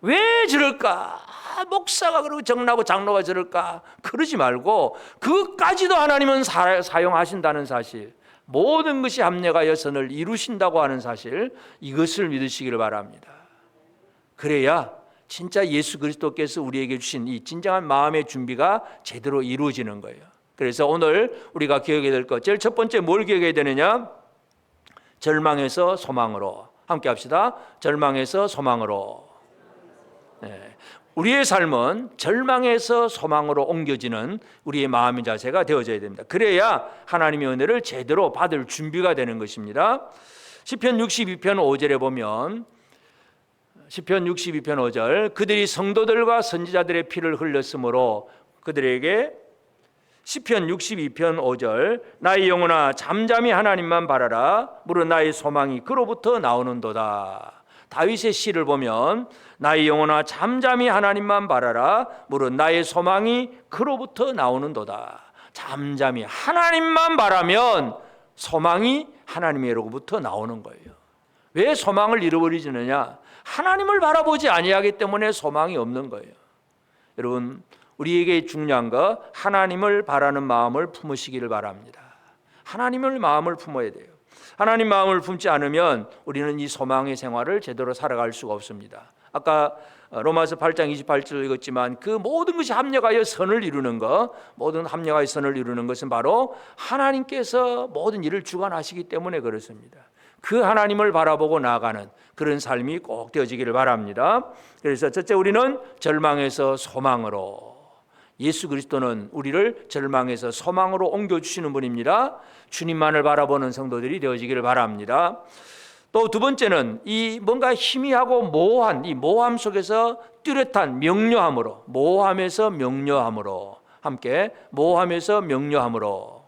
왜 저럴까? 목사가 그러고 정나고 장로가 저럴까? 그러지 말고 그것까지도 하나님은 사용하신다는 사실, 모든 것이 합력하여 선을 이루신다고 하는 사실, 이것을 믿으시기를 바랍니다. 그래야 진짜 예수 그리스도께서 우리에게 주신 이 진정한 마음의 준비가 제대로 이루어지는 거예요. 그래서 오늘 우리가 기억해야 될 것, 제일 첫 번째 뭘 기억해야 되느냐? 절망에서 소망으로. 함께 합시다. 절망에서 소망으로. 네. 우리의 삶은 절망에서 소망으로 옮겨지는 우리의 마음의 자세가 되어져야 됩니다. 그래야 하나님의 은혜를 제대로 받을 준비가 되는 것입니다. 시편 62편 5절에 보면, 시편 62편 5절, 그들이 성도들과 선지자들의 피를 흘렸으므로 그들에게, 시편 62편 5절, 나의 영혼아 잠잠히 하나님만 바라라, 무릇 나의 소망이 그로부터 나오는도다. 다윗의 시를 보면 나의 영혼아 잠잠히 하나님만 바라라, 무릇 나의 소망이 그로부터 나오는도다. 잠잠히 하나님만 바라면 소망이 하나님으로부터 나오는 거예요. 왜 소망을 잃어버리느냐? 하나님을 바라보지 아니하기 때문에 소망이 없는 거예요. 여러분, 우리에게 중요한 거, 하나님을 바라는 마음을 품으시기를 바랍니다. 하나님을 마음을 품어야 돼요. 하나님 마음을 품지 않으면 우리는 이 소망의 생활을 제대로 살아갈 수가 없습니다. 아까 로마서 8장 28절 읽었지만 그 모든 것이 합력하여 선을 이루는 것, 모든 합력하여 선을 이루는 것은 바로 하나님께서 모든 일을 주관하시기 때문에 그렇습니다. 그 하나님을 바라보고 나아가는 그런 삶이 꼭 되어지기를 바랍니다. 그래서 첫째, 우리는 절망에서 소망으로. 예수 그리스도는 우리를 절망에서 소망으로 옮겨주시는 분입니다. 주님만을 바라보는 성도들이 되어지기를 바랍니다. 또 두 번째는 이 뭔가 희미하고 모호한 이 모호함 속에서 뚜렷한 명료함으로, 모호함에서 명료함으로, 함께 모호함에서 명료함으로.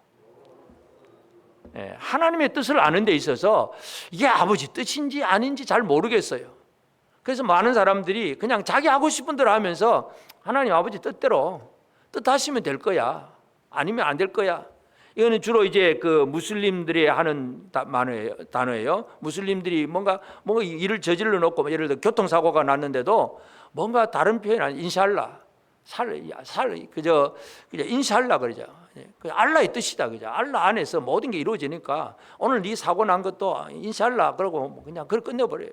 하나님의 뜻을 아는 데 있어서 이게 아버지 뜻인지 아닌지 잘 모르겠어요. 그래서 많은 사람들이 그냥 자기 하고 싶은 대로 하면서 하나님 아버지 뜻대로 뜻하시면 될 거야, 아니면 안 될 거야. 이거는 주로 이제 그 무슬림들이 하는 단어예요. 무슬림들이 뭔가 일을 저질러 놓고, 예를 들어 교통사고가 났는데도 뭔가 다른 표현 아니, 인샬라, 그저 인샬라 그러죠. 그 알라의 뜻이다, 그죠? 알라 안에서 모든 게 이루어지니까 오늘 네 사고 난 것도 인샬라 그러고 그냥 그걸 끝내버려요.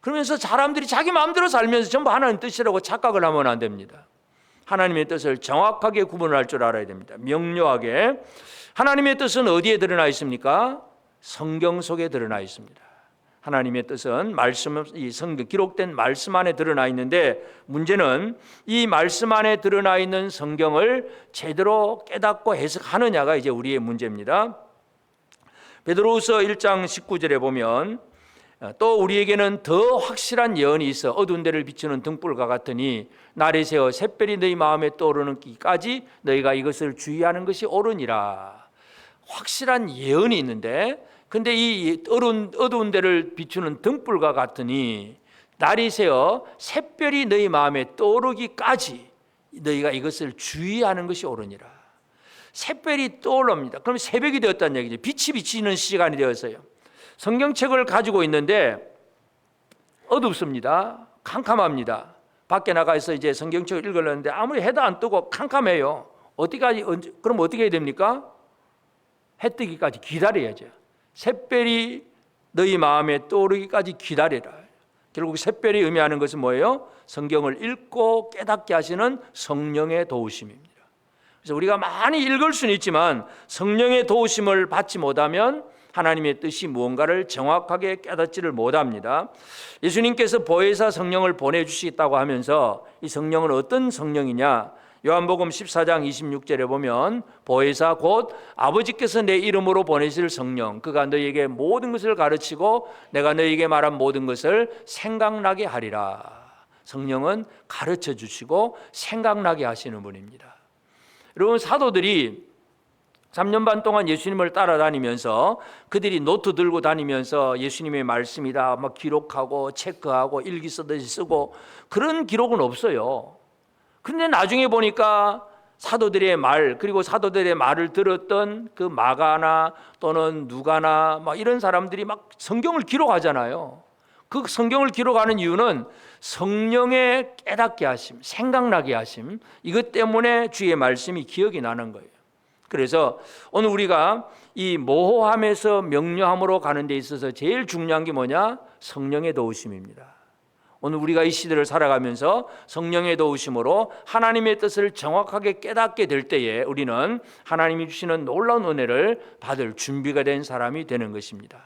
그러면서 사람들이 자기 마음대로 살면서 전부 하나님 뜻이라고 착각을 하면 안 됩니다. 하나님의 뜻을 정확하게 구분할 줄 알아야 됩니다. 명료하게. 하나님의 뜻은 어디에 드러나 있습니까? 성경 속에 드러나 있습니다. 하나님의 뜻은 말씀, 이 성경 기록된 말씀 안에 드러나 있는데, 문제는 이 말씀 안에 드러나 있는 성경을 제대로 깨닫고 해석하느냐가 이제 우리의 문제입니다. 베드로후서 1장 19절에 보면, 또 우리에게는 더 확실한 예언이 있어 어두운 데를 비추는 등불과 같으니 날이 새어 샛별이 너희 마음에 떠오르는기까지 너희가 이것을 주의하는 것이 옳으니라. 확실한 예언이 있는데, 근데 이 어두운 데를 비추는 등불과 같으니 날이 새어 샛별이 너희 마음에 떠오르기까지 너희가 이것을 주의하는 것이 옳으니라. 샛별이 떠오릅니다. 그럼 새벽이 되었다는 얘기죠. 빛이 비치는 시간이 되었어요. 성경책을 가지고 있는데 어둡습니다. 캄캄합니다. 밖에 나가서 이제 성경책을 읽으려는데 아무리 해도 안 뜨고 캄캄해요. 그럼 어떻게 해야 됩니까? 해 뜨기까지 기다려야죠. 샛별이 너희 마음에 떠오르기까지 기다리라. 결국 샛별이 의미하는 것은 뭐예요? 성경을 읽고 깨닫게 하시는 성령의 도우심입니다. 그래서 우리가 많이 읽을 수는 있지만 성령의 도우심을 받지 못하면 하나님의 뜻이 무언가를 정확하게 깨닫지를 못합니다. 예수님께서 보혜사 성령을 보내주시겠다고 하면서 이 성령은 어떤 성령이냐? 요한복음 14장 26절에 보면 보혜사 곧 아버지께서 내 이름으로 보내실 성령, 그가 너희에게 모든 것을 가르치고 내가 너희에게 말한 모든 것을 생각나게 하리라. 성령은 가르쳐 주시고 생각나게 하시는 분입니다. 여러분, 사도들이 3년 반 동안 예수님을 따라다니면서 그들이 노트 들고 다니면서 예수님의 말씀이다 막 기록하고 체크하고 일기 쓰듯이 쓰고 그런 기록은 없어요. 근데 나중에 보니까 사도들의 말, 그리고 사도들의 말을 들었던 그 마가나 또는 누가나 막 이런 사람들이 막 성경을 기록하잖아요. 그 성경을 기록하는 이유는 성령의 깨닫게 하심, 생각나게 하심, 이것 때문에 주의 말씀이 기억이 나는 거예요. 그래서 오늘 우리가 이 모호함에서 명료함으로 가는 데 있어서 제일 중요한 게 뭐냐? 성령의 도우심입니다. 오늘 우리가 이 시대를 살아가면서 성령의 도우심으로 하나님의 뜻을 정확하게 깨닫게 될 때에 우리는 하나님이 주시는 놀라운 은혜를 받을 준비가 된 사람이 되는 것입니다.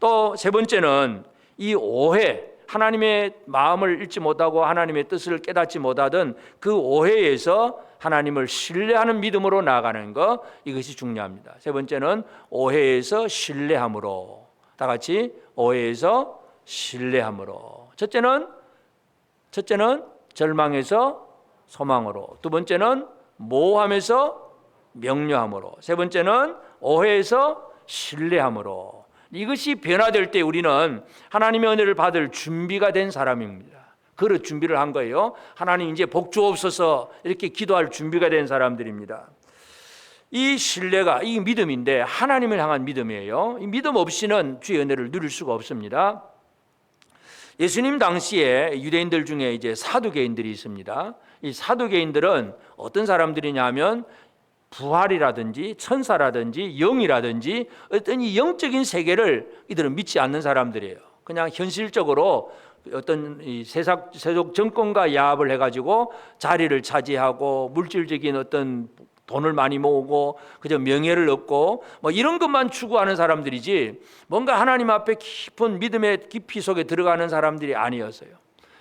또 세 번째는 이 오해, 하나님의 마음을 읽지 못하고 하나님의 뜻을 깨닫지 못하던 그 오해에서 하나님을 신뢰하는 믿음으로 나아가는 것, 이것이 중요합니다. 세 번째는 오해에서 신뢰함으로. 다 같이 오해에서 신뢰함으로. 첫째는 절망에서 소망으로. 두 번째는 모호함에서 명료함으로. 세 번째는 오해에서 신뢰함으로. 이것이 변화될 때 우리는 하나님의 은혜를 받을 준비가 된 사람입니다. 그릇 준비를 한 거예요. 하나님 이제 복 주옵소서 이렇게 기도할 준비가 된 사람들입니다. 이 신뢰가 이 믿음인데 하나님을 향한 믿음이에요. 이 믿음 없이는 주의 은혜를 누릴 수가 없습니다. 예수님 당시에 유대인들 중에 이제 사두개인들이 있습니다. 이 사두개인들은 어떤 사람들이냐면 부활이라든지 천사라든지 영이라든지 어떤 이 영적인 세계를 이들은 믿지 않는 사람들이에요. 그냥 현실적으로 어떤 이 세속 정권과 야합을 해가지고 자리를 차지하고 물질적인 어떤 돈을 많이 모으고 그저 명예를 얻고 뭐 이런 것만 추구하는 사람들이지 뭔가 하나님 앞에 깊은 믿음의 깊이 속에 들어가는 사람들이 아니었어요.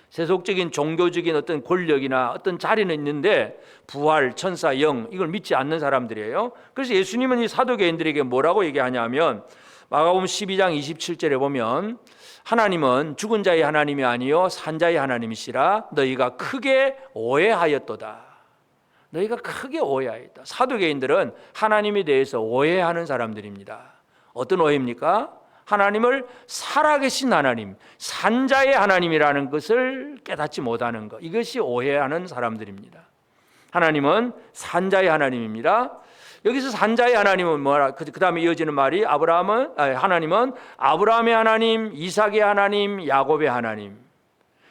세속적인 종교적인 어떤 권력이나 어떤 자리는 있는데 부활, 천사, 영 이걸 믿지 않는 사람들이에요. 그래서 예수님은 이 사두개인들에게 뭐라고 얘기하냐면 마가복음 12장 27절에 보면 하나님은 죽은 자의 하나님이 아니요 산 자의 하나님이시라 너희가 크게 오해하였도다. 너희가 크게 오해하였다. 사두개인들은 하나님에 대해서 오해하는 사람들입니다. 어떤 오해입니까? 하나님을 살아계신 하나님, 산자의 하나님이라는 것을 깨닫지 못하는 것, 이것이 오해하는 사람들입니다. 하나님은 산자의 하나님입니다. 여기서 산자의 하나님은 뭐라? 그 다음에 이어지는 말이 하나님은 아브라함의 하나님, 이삭의 하나님, 야곱의 하나님.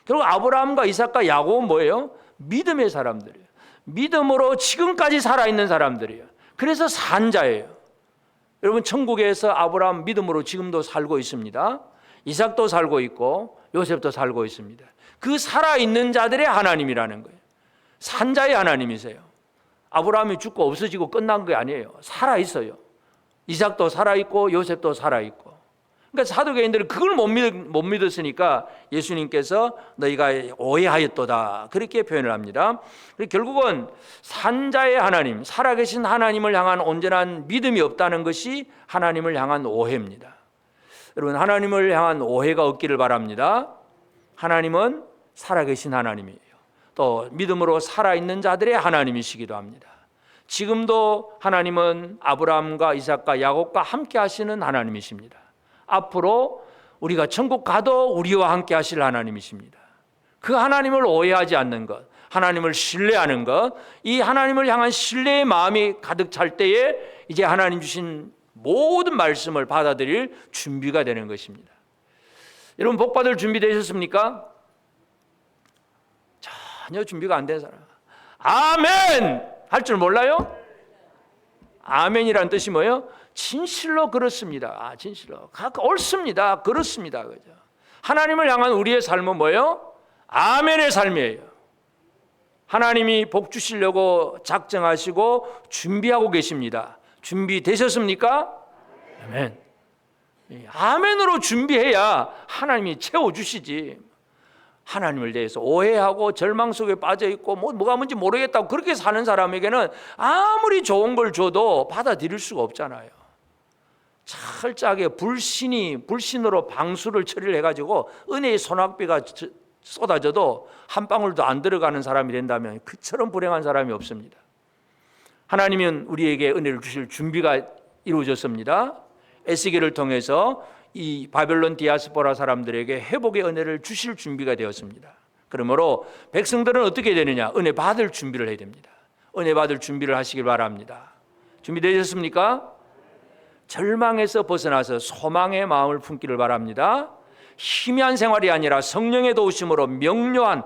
결국 아브라함과 이삭과 야곱은 뭐예요? 믿음의 사람들이에요. 믿음으로 지금까지 살아있는 사람들이에요. 그래서 산자예요. 여러분 천국에서 아브라함 믿음으로 지금도 살고 있습니다. 이삭도 살고 있고 요셉도 살고 있습니다. 그 살아있는 자들의 하나님이라는 거예요. 산자의 하나님이세요. 아브라함이 죽고 없어지고 끝난 게 아니에요. 살아있어요. 이삭도 살아있고 요셉도 살아있고. 그러니까 사두개인들은 그걸 못 믿었으니까 예수님께서 너희가 오해하였도다 그렇게 표현을 합니다. 결국은 산자의 하나님, 살아계신 하나님을 향한 온전한 믿음이 없다는 것이 하나님을 향한 오해입니다. 여러분 하나님을 향한 오해가 없기를 바랍니다. 하나님은 살아계신 하나님이에요. 또 믿음으로 살아있는 자들의 하나님이시기도 합니다. 지금도 하나님은 아브라함과 이삭과 야곱과 함께 하시는 하나님이십니다. 앞으로 우리가 천국 가도 우리와 함께 하실 하나님이십니다. 그 하나님을 오해하지 않는 것, 하나님을 신뢰하는 것, 이 하나님을 향한 신뢰의 마음이 가득 찰 때에 이제 하나님 주신 모든 말씀을 받아들일 준비가 되는 것입니다. 여러분 복 받을 준비 되셨습니까? 전혀 준비가 안 된 사람 아멘 할 줄 몰라요? 아멘이라는 뜻이 뭐예요? 진실로 그렇습니다. 진실로 옳습니다. 그렇습니다. 그죠? 하나님을 향한 우리의 삶은 뭐예요? 아멘의 삶이에요. 하나님이 복 주시려고 작정하시고 준비하고 계십니다. 준비되셨습니까? 아멘. 아멘으로 준비해야 하나님이 채워주시지. 하나님을 대해서 오해하고 절망 속에 빠져있고 뭐가 뭔지 모르겠다고 그렇게 사는 사람에게는 아무리 좋은 걸 줘도 받아들일 수가 없잖아요. 철저하게 불신으로 방수를 처리를 해가지고 은혜의 소낙비가 쏟아져도 한 방울도 안 들어가는 사람이 된다면 그처럼 불행한 사람이 없습니다. 하나님은 우리에게 은혜를 주실 준비가 이루어졌습니다. 에스겔을 통해서 이 바벨론 디아스포라 사람들에게 회복의 은혜를 주실 준비가 되었습니다. 그러므로 백성들은 어떻게 되느냐? 은혜 받을 준비를 해야 됩니다. 은혜 받을 준비를 하시길 바랍니다. 준비되셨습니까? 절망에서 벗어나서 소망의 마음을 품기를 바랍니다. 희미한 생활이 아니라 성령의 도우심으로 명료한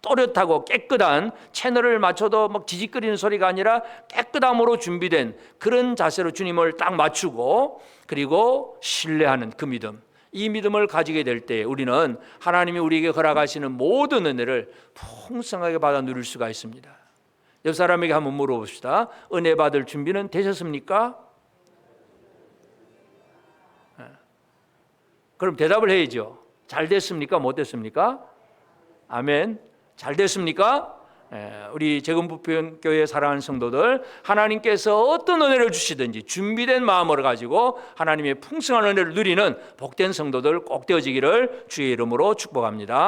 또렷하고 깨끗한, 채널을 맞춰도 막 지직거리는 소리가 아니라 깨끗함으로 준비된 그런 자세로 주님을 딱 맞추고, 그리고 신뢰하는 그 믿음, 이 믿음을 가지게 될 때 우리는 하나님이 우리에게 허락하시는 모든 은혜를 풍성하게 받아 누릴 수가 있습니다. 옆 사람에게 한번 물어봅시다. 은혜 받을 준비는 되셨습니까? 그럼 대답을 해야죠. 잘 됐습니까? 못 됐습니까? 아멘. 잘 됐습니까? 우리 재금부교회 사랑하는 성도들, 하나님께서 어떤 은혜를 주시든지 준비된 마음을 가지고 하나님의 풍성한 은혜를 누리는 복된 성도들 꼭 되어지기를 주의 이름으로 축복합니다.